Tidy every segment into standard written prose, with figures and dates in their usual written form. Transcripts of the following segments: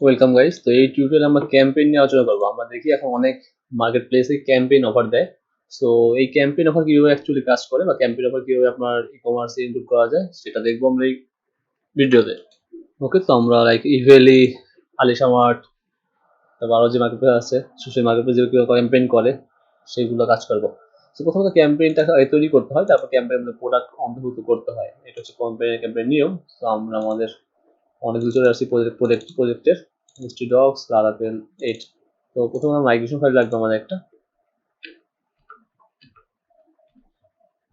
Welcome guys. তো এই টিউটোরিয়ালে আমরা ক্যাম্পেইন নিয়ে আলোচনা করবো। আমরা দেখি এখন অনেক মার্কেট প্লেসে ক্যাম্পেইন অফার দেয়। সো এই ক্যাম্পেইন অফার কিভাবে অ্যাকচুয়ালি কাজ করে বা ক্যাম্পেইন অফার কিভাবে আপনার ই কমার্সে ইনক্লুড করা যায় সেটা দেখবো আমরা এই ভিডিওতে। ওকে, তো আমরা লাইক ইভেলি, আলিশামার্ট, তারপর আরও যে মার্কেট প্লেস আছে সোশ্যাল মার্কেট প্লেস যেগুলো ক্যাম্পেইন করে সেগুলো কাজ করবো। তো প্রথমত ক্যাম্পেইনটা তৈরি করতে হয়, তারপর ক্যাম্পেইনের প্রোডাক্ট অন্তর্ভুক্ত করতে হয়। এটা হচ্ছে ক্যাম্পেইন নিয়ম। তো আমরা আমাদের অনেকগুলো চলে আসছি প্রজেক্টের হিস্ট্রি ডক্স laravel 8। তো প্রথমে মাইগ্রেশন ফাইল লাগবে আমাদের একটা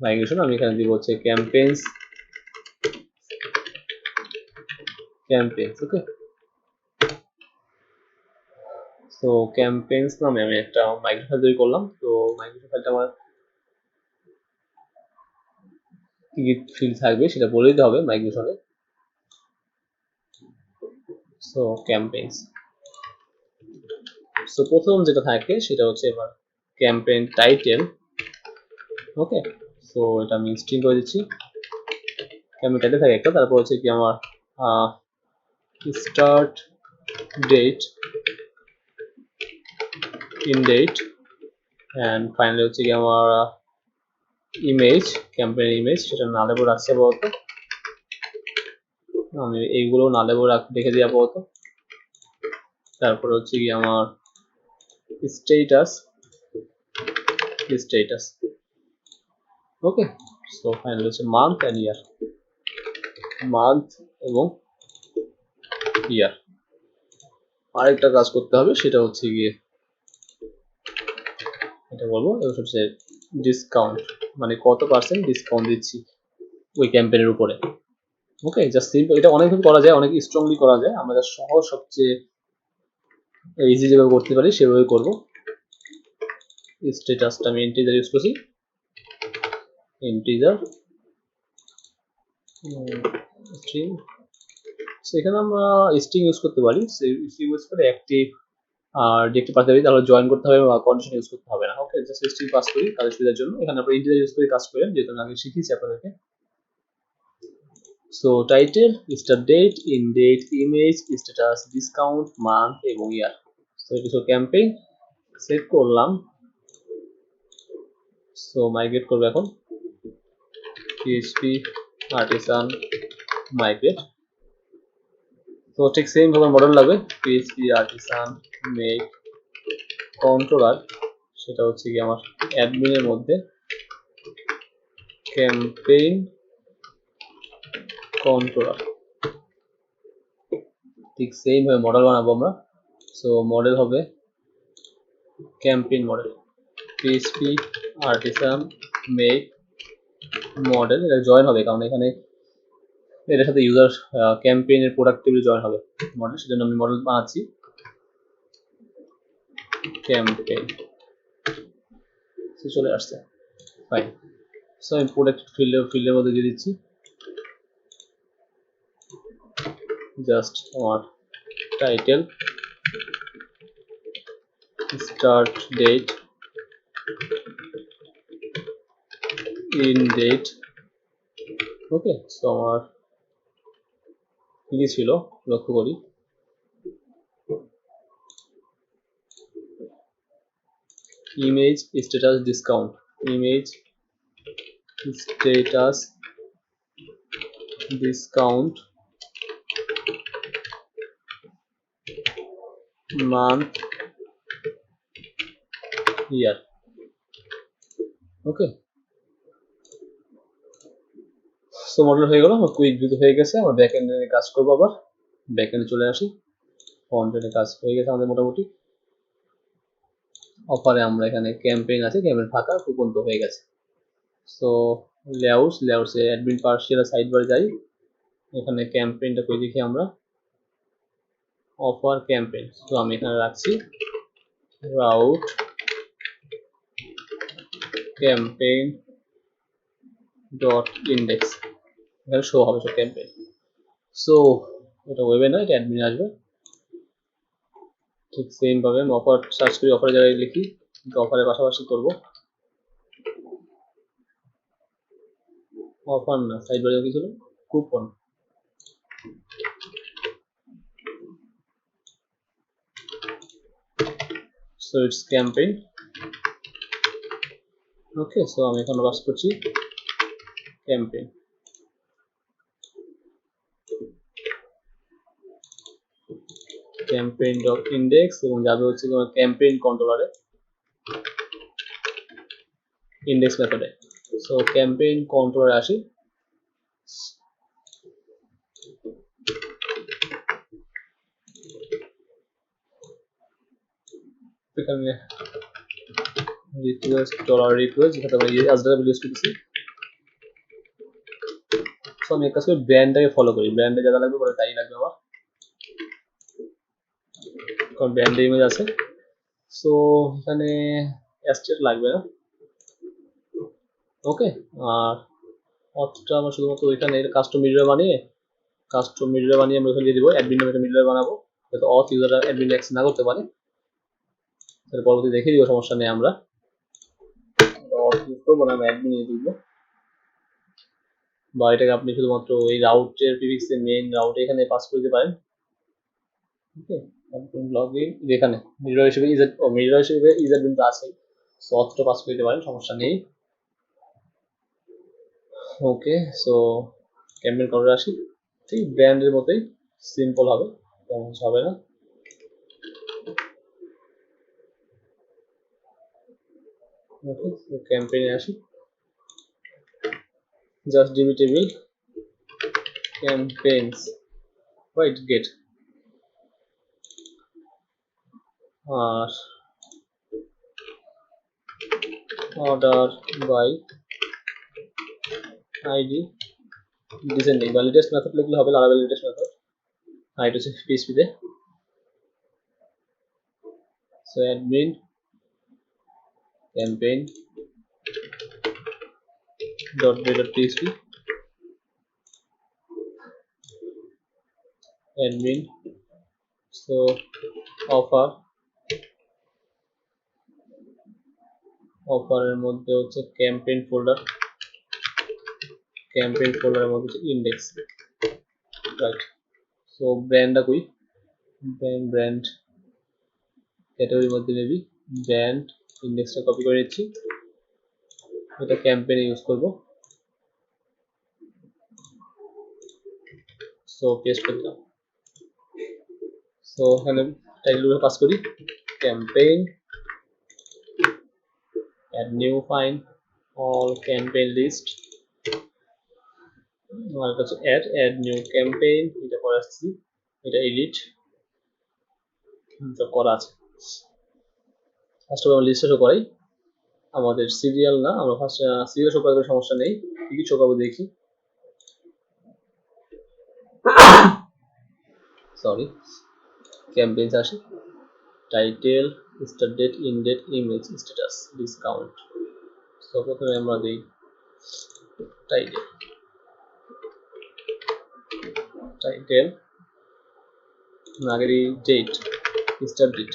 মাইগ্রেশন। আমি এখানে দিব হচ্ছে ক্যাম্পেইনস। ওকে, তো ক্যাম্পেইনস নামে আমি একটা মাইগ্রেশন ফাইল তৈরি করলাম। তো মাইগ্রেশন ফাইলটা আমার কি কি ফিল্ড থাকবে সেটা বলে দিতে হবে মাইগ্রেশনে। সো ক্যাম্পেইনস, সো প্রথম যেটা থাকে সেটা হচ্ছে এবার ক্যাম্পেইন টাইটেল। ওকে, সো এটা আমি স্ট্রিং করে দিচ্ছি। ক্যাম্পেইন টাইটেল থাকে একটা, তারপর হচ্ছে কি আমার start date, in date, and finally হচ্ছে কি আমার ইমেজ, ক্যাম্পেইন ইমেজ, সেটা না লেবল রাখছি আপাতত। আমি এইগুলো না লেবল রেখে দিই আপাতত। তারপর হচ্ছে কি আমার স্ট্যাটাস, ওকে। সো ফাইনালি হচ্ছে মান্থ এন্ড ইয়ার, মান্থ এবং ইয়ার। আরেকটা কাজ করতে হবে, সেটা হচ্ছে গিয়ে এটা বলবো, এটা হচ্ছে ডিসকাউন্ট, মানে কত পার্সেন্ট ডিসকাউন্ট দিচ্ছি ওই ক্যাম্পেইনের উপরে। ওকে, জাস্ট সিম্পল। এটা অনেকভাবে করা যায়, অনেক স্ট্রংলি করা যায়। আমরা যা সহজ, সবচেয়ে ইজি যেভাবে করতে পারি সেভাবে করবো। স্ট্যাটাসটা আমি ইন্টিজার ইউজ করছি, ইন্টিজার স্ট্রিং। সেখানে আমরা স্ট্রিং ইউজ করতে পারি, ইউজ করে অ্যাক্টিভ আর ডিরেক্ট পাঠাতে পারি, তাহলে জয়েন করতে হবে বা কন্ডিশন ইউজ করতে হবে না। ওকে, জাস্ট স্ট্রিং পাস করি তাদের সুবিধার জন্য। এখানে আমরা ইন্টিজার ইউজ করে কাজ করেন, যেহেতু আমি আগে শিখিয়েছি আপনাদেরকে। So title, start date, in date, image, status, discount, month এবং ইয়ার। সো কিছু ক্যাম্পেইন সেট করলাম। সো মাইগ্রেট করবো এখন, পিএইচপি আর্টিসান মাইগ্রেট। তো ঠিক সেম ভাবে মডেল লাগবে, পিএইচপি আর্টিসান মেক কন্ট্রোলার। সেটা হচ্ছে কি আমার অ্যাডমিনের মধ্যে ক্যাম্পেইন কন্ট্রোলার। ঠিক সেম ভাবে মডেল বানাবো আমরা। সো মডেল হবে campaign model, PHP artisan make model. এটা জয়েন হবে কারণ এখানে এটার সাথে ইউজার ক্যাম্পেইনের প্রোডাক্টিভিটি জয়েন হবে মডেল, সেজন্য আমি মডেল বানাচ্ছি ক্যাম্পেইন। চলে আসছে, ফাইন। সো আমি প্রোডাক্ট ফিল্ডের মধ্যে দিয়ে দিচ্ছি জাস্ট আমার title, start date, in date. Okay, so আমার কি ছিল লক্ষ্য করি, image, status, discount, image, status, discount, month, year. Okay, so model হয়ে গেল, আমার কুইক ভিউ হয়ে গেছে। আমরা ব্যাক এন্ডে কাজ করবো, আবার ব্যাক এন্ডে চলে আসি। ফ্রন্ট এন্ডে কাজ হয়ে গেছে আমাদের মোটামুটি। অফারে আমরা এখানে ক্যাম্পেইন আছে, ক্যাম্পেইন ফাঁকা, কুপন তো হয়ে গেছে। সো লেআউটসে অ্যাডমিন পার্সিয়াল সাইড বারে যাই। এখানে ক্যাম্পেইনটা করে দেখি আমরা, অফার ক্যাম্পেইন। তো আমি এখানে রাখছি রাউট ক্যাম্পেইন ডট ইন্ডেক্স। এখানে শো হবে সব ক্যাম্পেইন। সো এটা ওয়েবে না, এটা অ্যাডমিন আসবে। ঠিক সেম ভাবে আমি অফার সার্চ করি, অফারের জায়গায় লিখি, কিন্তু অফারের পাশাপাশি করবো অফার না, সাইড বারে কি ছিল, coupon. So it's campaign. Okay, so আমি এখানে পাস করছি ক্যাম্পেইন, ক্যাম্পেইন ডট ইন্ডেক্স, এবং যাবে হচ্ছে তোমার ক্যাম্পেইন কন্ট্রোলারে ইন্ডেক্স মেথডে। সো ক্যাম্পেইন কন্ট্রোলারে আসি, এখানে রিকোয়েস্ট ডলার রিকোয়েস্ট, যেটা আমরা Yajra ইউজ করতেছি। সো আমি এক কাজ করি, ব্র্যান্ডটাকে ফলো করি, ব্র্যান্ডে যা লাগবে পরে তাই লাগবে আমার, কারণ ব্র্যান্ডে ইমেজ আছে। সো এখানে অ্যাস্টেট লাগবে না। ওকে, আর অথটা আমরা শুধুমাত্র এখানে কাস্টম মিডওয়্যার বানিয়ে আমরা ওখানে দিয়ে দিব, অ্যাডমিন নামে একটা মিডওয়্যার বানাবো যাতে অথ ইউজাররা অ্যাডমিন অ্যাক্সেস না করতে পারে। তাহলে পরবর্তী দেখিয়ে দিব, সমস্যা নেই। আমরা অথ ইউজ করবো না, আমরা অ্যাডমিন দিয়ে দিব, বা এটাকে আপনি শুধুমাত্র এই রাউটের প্রিফিক্সে মেইন রাউটে এখানে পাস করে দিতে পারেন। ওকে, লগইন এখানে মিডওয়্যার হিসেবে ইজার কিন্তু আছে, সো অথটা পাস করে দিতে পারেন, সমস্যা নেই। ওকে, সো ক্যাম্পেইন করে আসি, ঠিক ব্র্যান্ডের মতোই সিম্পল হবে, তেমন হবে না। ওকে, সো ক্যাম্পেইনে আসি, just DB table campaigns white get, আর অর্ডার বাই আইডি ডিসেন্ডিং বা লেটেস্ট মেথড লিখলে হবে, laravel লেটেস্ট মেথড, আর এটা হচ্ছে PHP তে। So admin campaign .php admin, so অফারের মধ্যে হচ্ছে ক্যাম্পেইন ফোল্ডারের মধ্যে হচ্ছে ইন্ডেক্স, রাইট। সো ব্র্যান্ডটা কই, ব্র্যান্ড ক্যাটাগরির মধ্যে নেবি, ব্র্যান্ড ইন্ডেক্সটা কপি করে নিচ্ছি, এটা ক্যাম্পেইনে ইউজ করব। সো পেস্ট করলাম, সো এখানে টাইটেলগুলো পাস করি, campaign add new find all campaign list, আর এটা হচ্ছে add new campaign, এটা করে আসছি, এটা এডিট এটা করা আছে। ফার্স্ট অফ অল লিস্টটা শো করাই, আমাদের সিরিয়াল না, আমরা ফার্স্ট সিরিয়াল শো করার সমস্যা নেই, কি কি শো করবো দেখি। সরি, ক্যাম্পেইন আসি, title, start date, in date, image, status, discount. So প্রথমে আমরা দিই টাইটেল আগে দিই ডেট, স্টার্ট ডেট,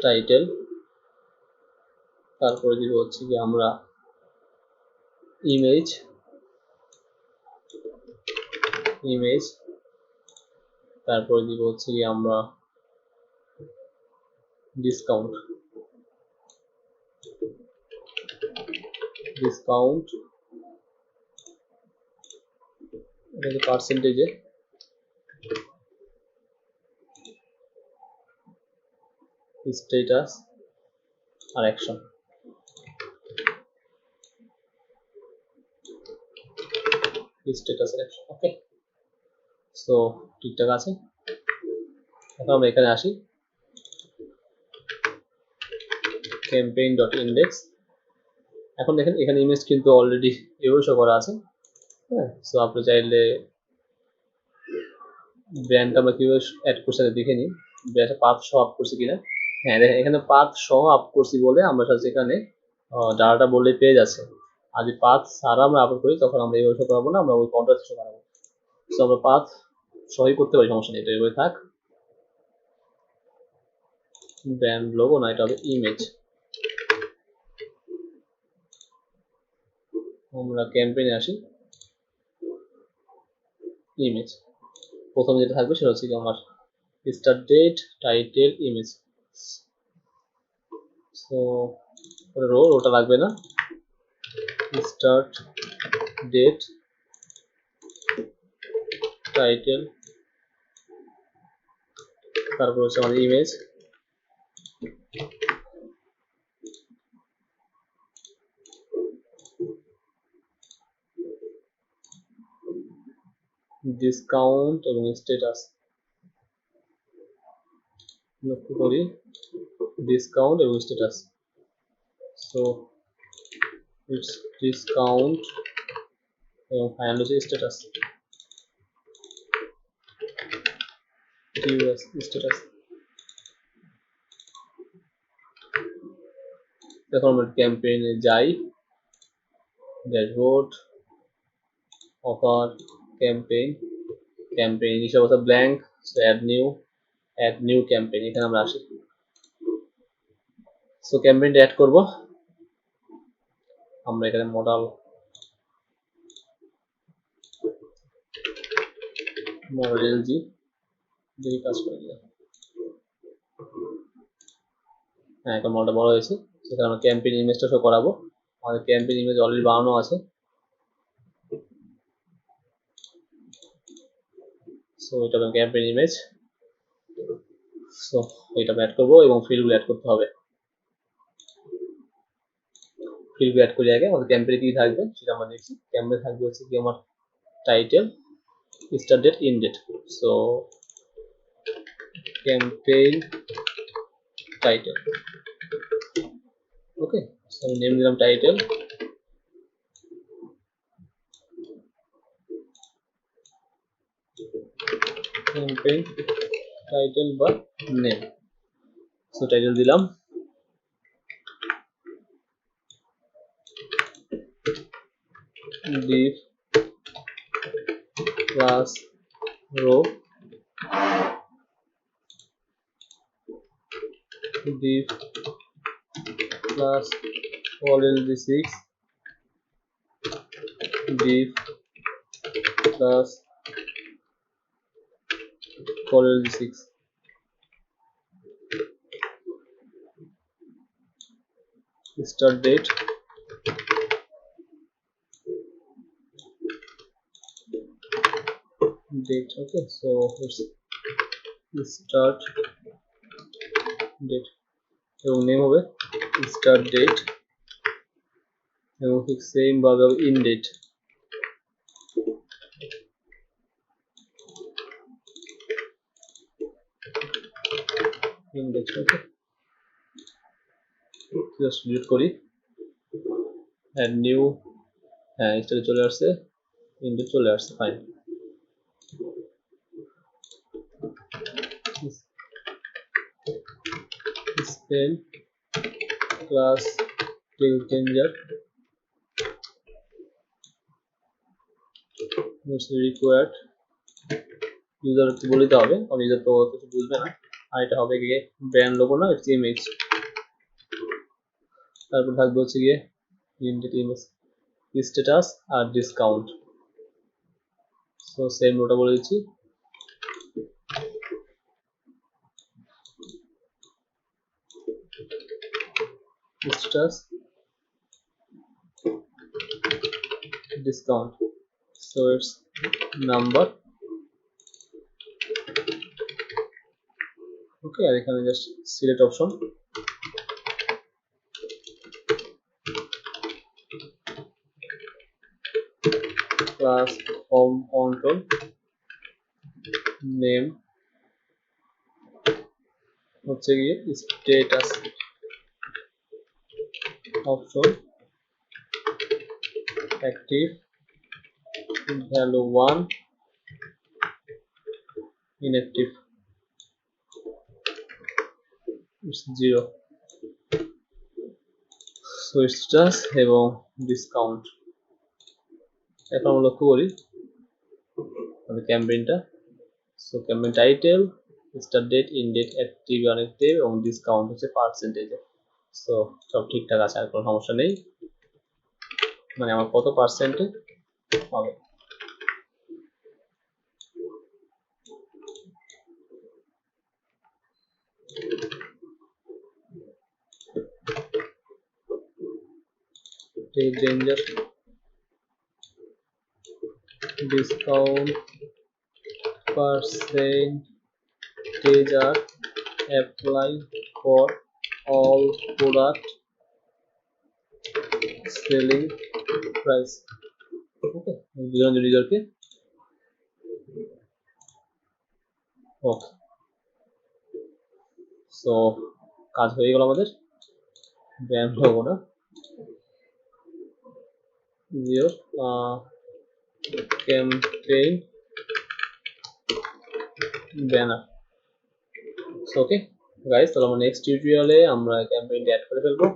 টাইটেল, তারপরে দিব হচ্ছে কি আমরা ইমেজ, তারপরে দিব হচ্ছে কি আমরা ডিসকাউন্ট, এটাকে পার্সেন্টেজে, স্ট্যাটাস আর অ্যাকশন, স্ট্যাটাস আর অ্যাকশন। ওকে, সো ঠিকঠাক আছে। এখন আমরা এখানে আসি, campaign ডট ইন্ডেক্স, এখন দেখেন এখানে ইমেজ কিন্তু অলরেডি এভাবে শো করা আছে। হ্যাঁ, সো আপনি চাইলে ব্র্যান্ডটা আমরা কিভাবে অ্যাড করছি দেখে নিই, ব্র্যান্ডটা পাথ সহ আপ করছি কিনা। হ্যাঁ দেখেন এখানে পাথ সহ আপ করছি বলে আমরা সাথে এখানে ডাটাটা বললে পেয়ে যাচ্ছে, আর যদি পাথ ছাড়া আমরা আপলোড করি তখন আমরা এইভাবে শো করাবো না, আমরা ওই কন্ট্রাস্ট শো করাবো। সো আমরা পাথ সহই করতে পারি, সমস্যা নেই, এটা এভাবে থাক। ব্র্যান্ড লোগো না, এটা হবে ইমেজ। আমরা ক্যাম্পেইনে আসি, ইমেজ প্রথমে যেটা থাকবে সেটা হচ্ছে কি আমার start date, title, image. So rota লাগবে না, start date, title, তারপর হচ্ছে আমাদের ইমেজ, ডিসকাউন্ট এবং স্ট্যাটাস। লক্ষ্য করি ডিসকাউন্ট এবং স্ট্যাটাস। সো ইটস ডিসকাউন্ট এবং ফাইনাল হচ্ছে স্ট্যাটাস, স্ট্যাটাস। এখন আমরা ক্যাম্পেইনে যাই, ড্যাশবোর্ড, অফার, ক্যাম্পেইন, ক্যাম্পেইন হিসাবে আছে ব্ল্যাঙ্ক, অ্যাড নিউ ক্যাম্পেইন, এখানে আমরা আসি। সো ক্যাম্পেইনটা অ্যাড করব, আমরা এখানে মডেল জি দেখি কাজ করে কিনা। হ্যাঁ, এখন মডেলটা বড় হয়েছে, সেখানে আমরা ক্যাম্পেইন ইমেজটা শো করাবো। আমাদের ক্যাম্পেইন ইমেজ অলরেডি বানানো আছে। সো এটা হবে ক্যাম্পেইন ইমেজ। সো এটা অ্যাড করবো এবং ফিল্ডগুলো অ্যাড করতে হবে। ফিল্ডগুলো অ্যাড করি আগে। আমাদের ক্যাম্পেইনে কি থাকবে সেটা আমরা দেখছি। ক্যাম্পেইনে থাকবে হচ্ছে কি আমার title, start date, end date. So campaign title, okay. So আমি নেম দিলাম টাইটেল, ক্যাম্পেইন টাইটেল বা নেম। সো টাইটেল দিলাম, div class row, div class lg6, div class lg6, start date, date, okay. So it's start date এবং name হবে start date এবং ঠিক same ভাবে হবে in date, okay. Just delete করি, add new, হ্যাঁ স্টারে চলে আসছে, in date চলে আসছে, fine. spell class table changer required, user কি বলতে হবে, কারণ ইউজার তো কিছু বুঝবে না। আর এটা হবে গিয়ে ব্র্যান্ড লোগো না, ইটস ইমেজ। তারপর থাকবে হচ্ছে গিয়ে ইনডেট ইমেজ, স্ট্যাটাস আর ডিসকাউন্ট। সো সেম ওটা বলে দিচ্ছি, status, discount, so it's number, okay. আর এখানে just select option, class home control, name হচ্ছে গিয়ে status, option active, value 1, inactive, it's 0, so it's just এবং ডিসকাউন্ট। এখন আমরা লক্ষ্য করি আমাদের ক্যাম্পেইনটা। So campaign title, start date, in date, active, inactive এবং ডিসকাউন্ট হচ্ছে পার্সেন্টেজে। সো সব ঠিকঠাক আছে, আর কোনো সমস্যা নেই, মানে আমার কত পার্সেন্টে হবে। page ranger discount percentage are apply for all product selling price. ওকে, দিলাম ইউজারকে। ওকে, সো কাজ হয়ে গেল আমাদের। ব্যান হবো না, zero campaign banner. Okay guys, তাহলে আমরা নেক্সট টিউটোরিয়ালে আমরা ক্যাম্পেইনটা অ্যাড করে ফেলবো।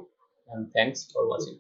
And thanks for watching.